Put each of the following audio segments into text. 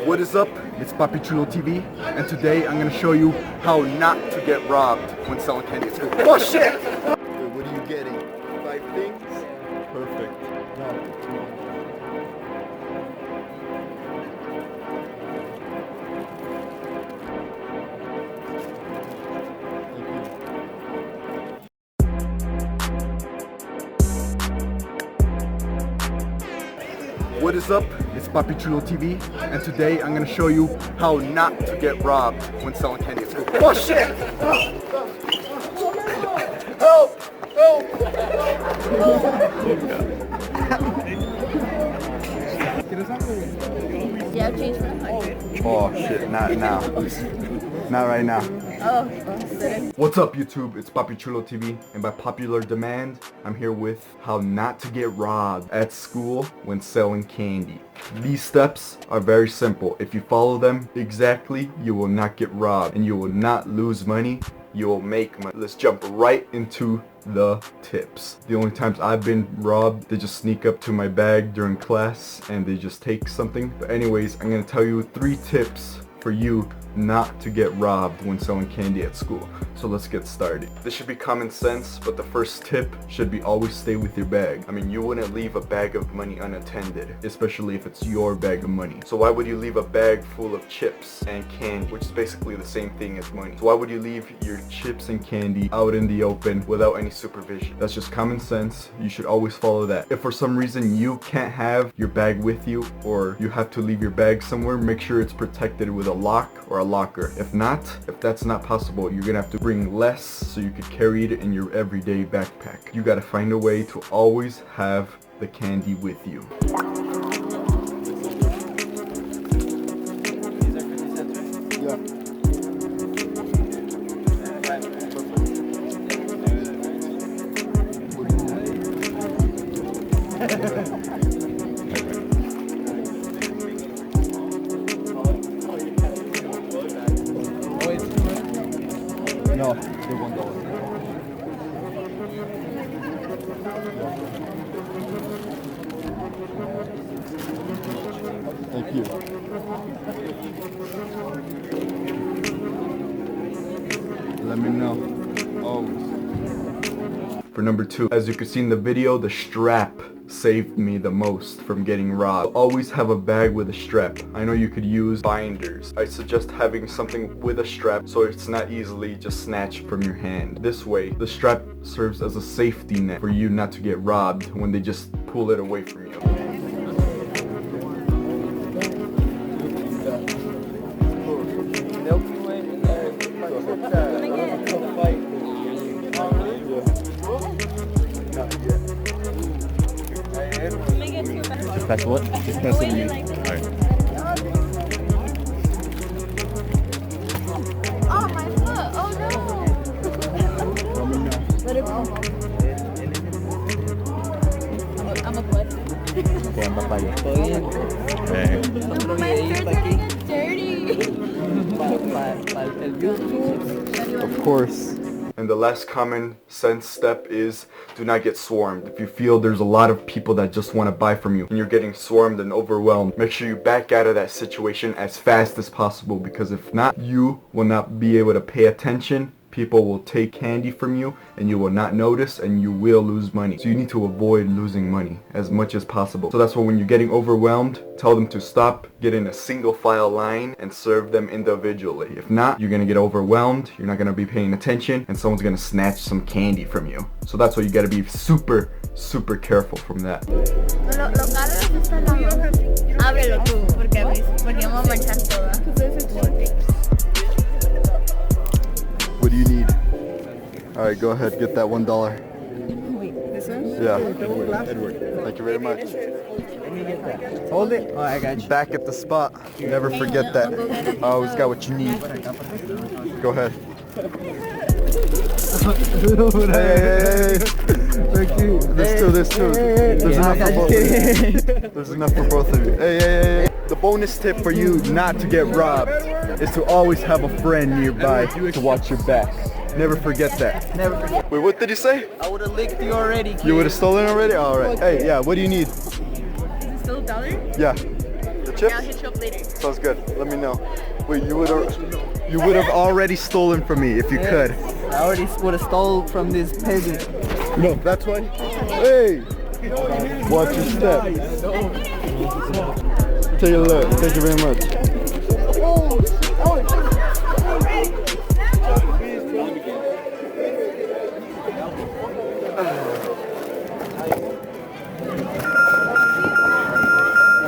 What is up? It's PapiChuloTV, and today I'm gonna show you how not to get robbed when selling candy at school. Oh shit! Wait, what are you getting? 5 things? Perfect. What is up? It's PapiChuloTV, and today I'm gonna show you how not to get robbed when selling candy at school. Oh shit! Help! Help! Yeah, change for 100. Oh shit, not now. Not right now. Oh, What's up YouTube? It's PapiChuloTV, and by popular demand, I'm here with how not to get robbed at school when selling candy. These steps are very simple. If you follow them exactly, you will not get robbed and you will not lose money. You will make money. Let's jump right into the tips. The only times I've been robbed, they just sneak up to my bag during class and they just take something. But anyways, I'm gonna tell you 3 tips for you not to get robbed when selling candy at school. So let's get started. This should be common sense, but the first tip should be always stay with your bag. I mean, you wouldn't leave a bag of money unattended, especially if it's your bag of money. So why would you leave a bag full of chips and candy, which is basically the same thing as money? So why would you leave your chips and candy out in the open without any supervision? That's just common sense. You should always follow that. If for some reason you can't have your bag with you, or you have to leave your bag somewhere, make sure it's protected with a lock or a locker. If that's not possible, you're gonna have to bring less so you could carry it in your everyday backpack. You gotta find a way to always have the candy with you. No, they're $1. Thank you. Let me know. Always. For number 2, as you can see in the video, the strap saved me the most from getting robbed. Always have a bag with a strap. I know you could use binders. I suggest having something with a strap so it's not easily just snatched from your hand. This way, the strap serves as a safety net for you not to get robbed when they just pull it away from you. Just pass what? Just pass it to me. Alright. oh, my foot. Oh, no. Let it go. I'm a putt. Okay, I'm papaya. My shirts are gonna get dirty. Of course. And the last common sense step is do not get swarmed. If you feel there's a lot of people that just want to buy from you and you're getting swarmed and overwhelmed, make sure you back out of that situation as fast as possible, because if not, you will not be able to pay attention. People will take candy from you and you will not notice and you will lose money. So you need to avoid losing money as much as possible. So that's why when you're getting overwhelmed, tell them to stop, get in a single file line and serve them individually. If not, you're gonna get overwhelmed, you're not gonna be paying attention, and someone's gonna snatch some candy from you. So that's why you gotta be super careful from that. Ábrelo tú, porque vamos a manchar toda. What do you need? Alright, go ahead, get that $1. Wait, this one? Yeah. Edward. Thank you very much. Hold it. Oh, I got you. Back at the spot. Never forget that. I always got what you need. Go ahead. Hey. Thank you. There's two. There's enough for both of you. There's enough for both of you. Hey. The bonus tip for you not to get robbed is to always have a friend nearby to watch your back. Never forget that. Never forget. Wait, what did you say? I would have licked you already, kid. You would have stolen already? Alright. Hey, yeah, what do you need? Is it still $1? Yeah. The chips? I'll hit you up later. Sounds good. Let me know. Wait, you would have already stolen from me if you could. I already would have stole from this peasant. No, that's why. Hey! Watch your step. Take a look. Thank you very much.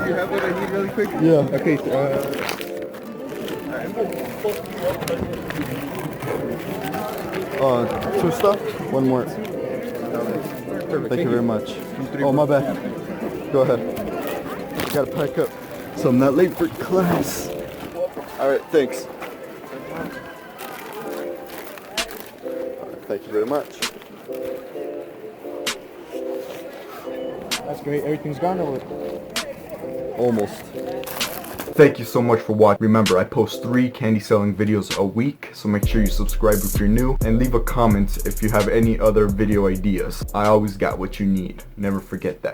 You have what I need really quick? Yeah. Okay, two stuff? One more. perfect. Thank you very much. Oh, my bad. Go ahead. Gotta pack up. So I'm not late for class. Alright, thanks. Thank you very much. That's great. Everything's gone over. Almost. Thank you so much for watching. Remember, I post 3 candy selling videos a week, so make sure you subscribe if you're new, and leave a comment if you have any other video ideas. I always got what you need. Never forget that.